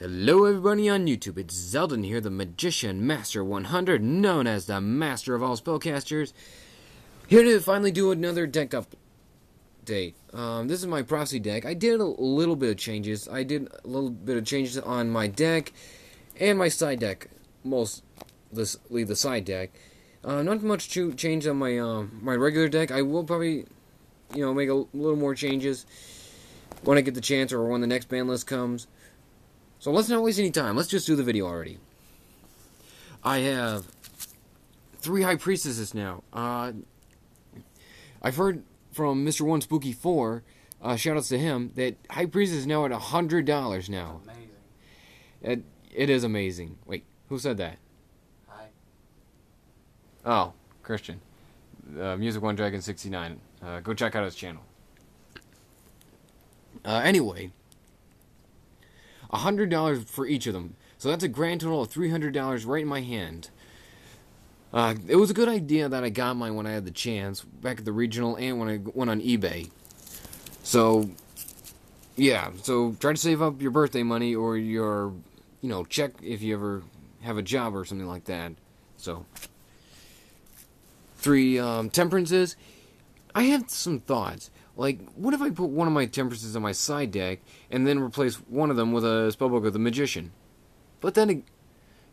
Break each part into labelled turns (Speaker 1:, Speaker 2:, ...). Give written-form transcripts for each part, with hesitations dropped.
Speaker 1: Hello everybody on YouTube, it's Zeldin here, the Magician Master 100, known as the Master of all Spellcasters, here to finally do another deck update. This is my Prophecy deck. I did a little bit of changes. I did a little bit of changes on my deck and my side deck, mostly the side deck. Not much change on my my regular deck. I will probably, make a little more changes when I get the chance or when the next ban list comes. So let's not waste any time. Let's just do the video already. I have 3 High Priestesses now. I've heard from Mr. One Spooky 4, shoutouts to him, that High Priestess is now at $100 now.
Speaker 2: Amazing.
Speaker 1: It is amazing. Wait, who said that?
Speaker 2: Hi.
Speaker 1: Oh, Christian. Music One Dragon 69. Go check out his channel. Anyway. $100 for each of them. So that's a grand total of $300 right in my hand. It was a good idea that I got mine when I had the chance, back at the regional and when I went on eBay. So, yeah. So try to save up your birthday money or your, check if you ever have a job or something like that. So, 3 Temperances. I have some thoughts. Like, what if I put one of my Temperances on my side deck and then replace one of them with a spellbook of the Magician? But then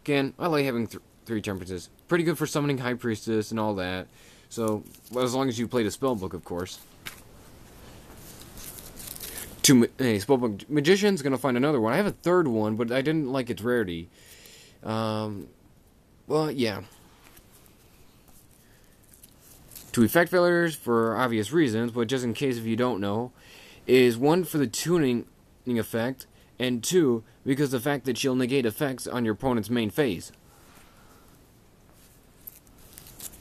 Speaker 1: again, I like having 3 Temperances. Pretty good for summoning High Priestess and all that. So, as long as you played a spellbook, of course. 2 spellbook Magician's gonna find another one. I have a 3rd one, but I didn't like its rarity. Well, yeah. 2 effect failures for obvious reasons, but just in case if you don't know, is 1 for the tuning effect, and 2 because the fact that she'll negate effects on your opponent's main phase.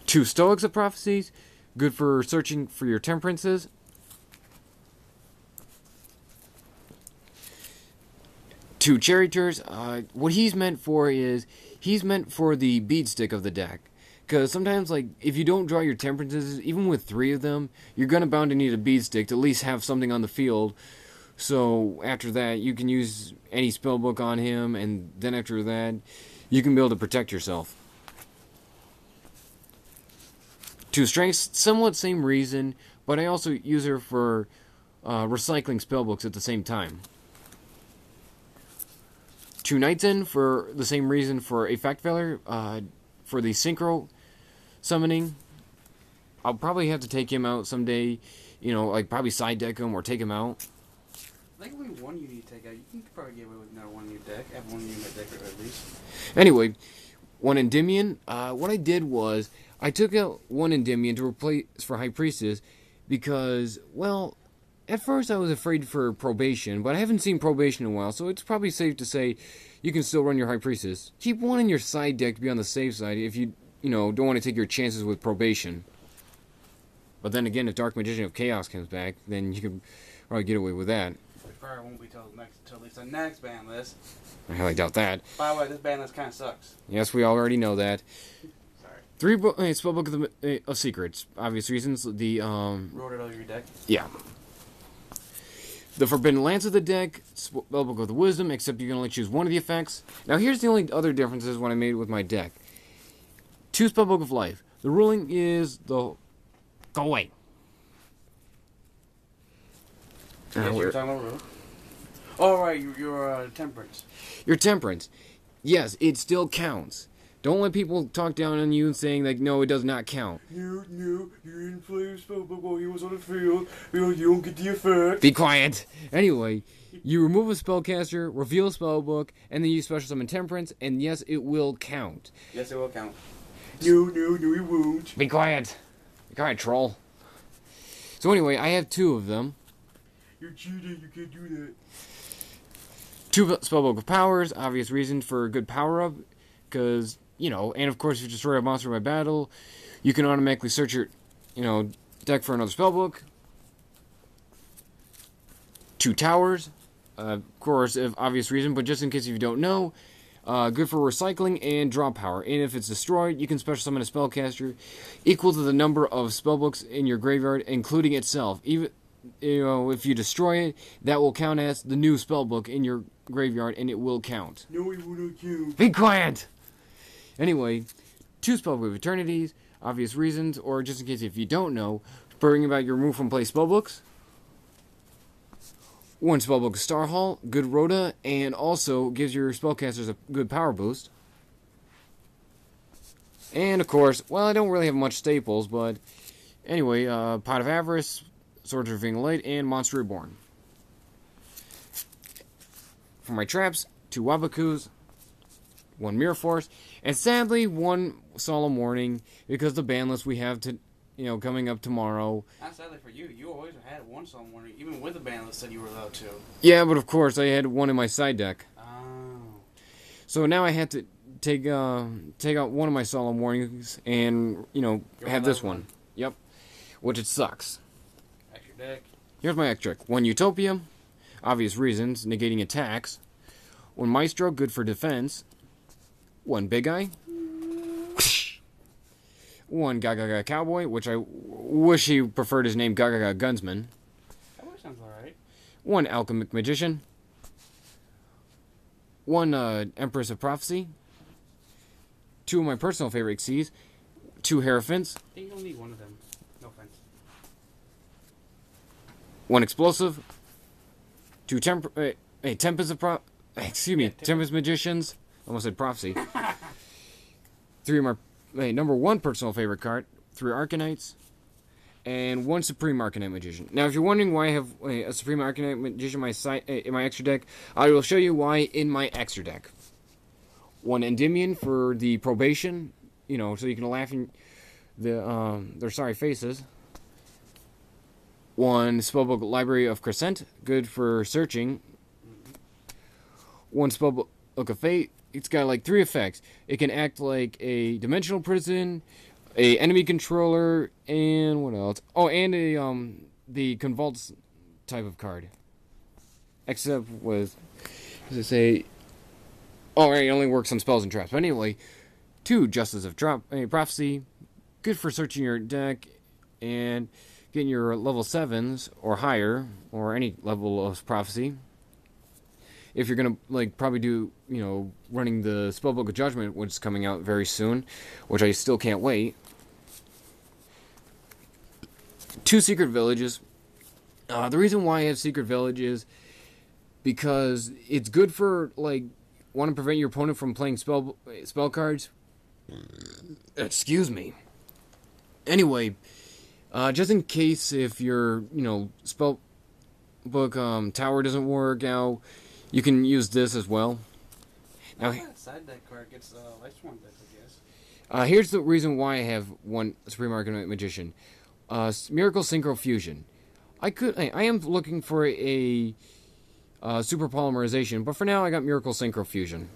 Speaker 1: 2 Stoics of Prophecies, good for searching for your Temperances. 2 Charioteers, what he's meant for is, he's meant for the bead stick of the deck. Because sometimes, if you don't draw your Temperances, even with 3 of them, you're going to bound to need a bead stick to at least have something on the field. So, after that, you can use any spellbook on him, and then after that, you can be able to protect yourself. 2 Strengths, somewhat same reason, but I also use her for recycling spellbooks at the same time. 2 Knights in, for the same reason for effect failure, for the synchro summoning. I'll probably have to take him out someday, probably side deck him or take him out.
Speaker 2: I think only one you need to take out. You can probably get away with another one in your deck. Have one in your deck at least.
Speaker 1: Anyway, 1 Endymion. What I did was, I took out 1 Endymion to replace for High Priestess because, well, at first I was afraid for probation, but I haven't seen probation in a while, so it's probably safe to say you can still run your High Priestess. Keep 1 in your side deck to be on the safe side if you, don't want to take your chances with probation. But then again, if Dark Magician of Chaos comes back, then you can probably get away with that.
Speaker 2: Which probably won't be till at least the next ban list.
Speaker 1: I highly doubt that.
Speaker 2: By the way, this ban list kind of sucks.
Speaker 1: Yes, we already know that.
Speaker 2: Sorry.
Speaker 1: 3 Spellbook of Secrets, obvious reasons. The
Speaker 2: Wrote it over your deck.
Speaker 1: Yeah. The Forbidden Lance of the deck, Spellbook of the Wisdom, except you can only choose one of the effects. Now here's the only other differences when I made it with my deck. 2 Spellbook of Life. The ruling is the... Go away.
Speaker 2: Yes, you're talking about rule. Oh, right, your Temperance.
Speaker 1: Your Temperance. Yes, it still counts. Don't let people talk down on you and saying, no, it does not count.
Speaker 2: No, you didn't play your spellbook while he was on the field. You don't get the effect.
Speaker 1: Be quiet. Anyway, you remove a spellcaster, reveal a spellbook, and then you special summon Temperance, and yes, it will count.
Speaker 2: Yes, it will count. No, it won't.
Speaker 1: Be quiet. Be quiet, troll. So anyway, I have 2 of them.
Speaker 2: You're cheating, you can't do that.
Speaker 1: 2 Spellbook of Powers, obvious reason for a good power-up, because, and of course if you destroy a monster by battle, you can automatically search your, deck for another spellbook. 2 Towers, of course, if obvious reason, but just in case if you don't know, good for recycling and draw power. And if it's destroyed, you can special summon a spellcaster equal to the number of spellbooks in your graveyard, including itself. Even if you destroy it, that will count as the new spellbook in your graveyard, and it will count.
Speaker 2: No, it will not count.
Speaker 1: Be quiet! Anyway, 2 Spellbook of Eternities, obvious reasons, or just in case if you don't know, bringing about your remove from play spellbooks. 1 Spellbook of Starhall, good Rhoda, and also gives your spellcasters a good power boost. And of course, well, I don't really have much staples, but anyway, Pot of Avarice, Swords of Ring Light, and Monster Reborn. For my traps, 2 Wabakus, 1 Mirror Force, and sadly 1 Solemn Warning because the ban list we have to, coming up tomorrow.
Speaker 2: Not sadly for you. You always had 1 Solemn Warning, even with the ban list that you were allowed to.
Speaker 1: Yeah, but of course I had 1 in my side deck.
Speaker 2: Oh.
Speaker 1: So now I had to take out 1 of my Solemn Warnings and have this one. Yep, which it sucks.
Speaker 2: Extra deck.
Speaker 1: Here's my extra deck. 1 Utopia, obvious reasons, negating attacks. 1 Maestro, good for defense. 1 Big Eye. 1 Gaga Cowboy, which I wish he preferred his name Gaga Gunsman.
Speaker 2: Cowboy sounds alright.
Speaker 1: 1 Alchemic Magician. 1 Empress of Prophecy. 2 of my personal favorite Xyz. 2 Hierophants.
Speaker 2: I think you only need 1 of them. No offense.
Speaker 1: 1 Explosive. 2 Tempest of Tempest Magicians. Almost said Prophecy. 3 of my number 1 personal favorite card. 3 Arcanites. And 1 Supreme Arcanite Magician. Now, if you're wondering why I have a Supreme Arcanite Magician in my extra deck, I will show you why in my extra deck. 1 Endymion for the probation, so you can laugh in their sorry faces. 1 Spellbook Library of Crescent, good for searching. 1 Spellbook of Fate, it's got like 3 effects. It can act like a dimensional prison, a enemy controller, and what else? Oh, and the Convulse type of card. Except with, as I say, it only works on spells and traps. But anyway, 2 Justice of Prophecy, good for searching your deck and getting your level 7s or higher, or any level of prophecy. If you're gonna probably do running the Spellbook of Judgment, which is coming out very soon, which I still can't wait. 2 Secret Villages. The reason why I have Secret Villages because it's good for want to prevent your opponent from playing spell cards. Excuse me. Anyway, just in case if your spell book tower doesn't work out, you can use this as well. Now,
Speaker 2: side deck card gets Lightsworn deck, I guess.
Speaker 1: Here's the reason why I have 1 Supreme Arcanite Magician. Miracle Synchro Fusion. I am looking for a super polymerization, but for now I got Miracle Synchro Fusion.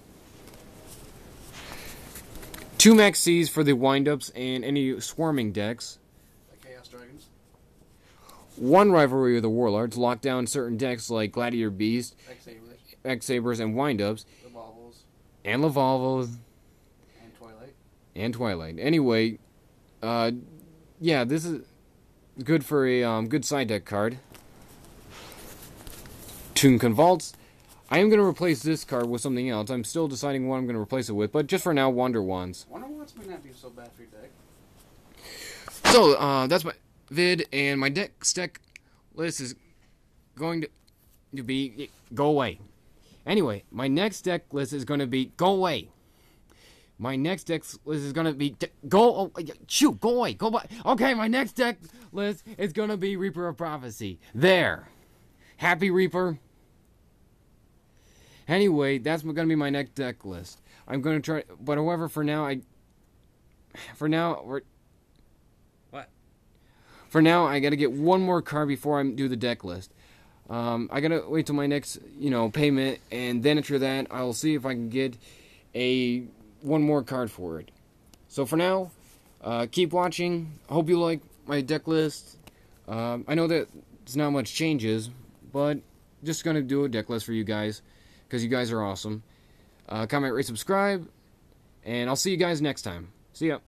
Speaker 1: 2 Max C's for the windups and any swarming decks.
Speaker 2: Like Chaos Dragons.
Speaker 1: 1 Rivalry of the Warlords, lock down certain decks like Gladiator Beast, X-Sabers, and windups. And Lavalvos. And Twilight. Anyway, yeah, this is good for a good side deck card. Tomb Convulse. I am going to replace this card with something else. I'm still deciding what I'm going to replace it with, but just for now, Wonder Wands.
Speaker 2: Wonder Wands may not be so bad for your deck.
Speaker 1: So, that's my vid, and my deck list is going to be... Go away. Anyway, my next deck list is going to be... Go away. My next deck list is going to be... Go away. Go by. Okay, my next deck list is going to be Reaper of Prophecy. There. Happy Reaper. Anyway, that's going to be my next deck list. I'm going to try... But however, for now, For now, I got to get 1 more card before I do the deck list. I got to wait till my next, payment, and then after that, I'll see if I can get 1 more card for it. So for now, keep watching. I hope you like my deck list. I know that it's not much changes, but just going to do a deck list for you guys, because you guys are awesome. Comment, rate, subscribe, and I'll see you guys next time. See ya.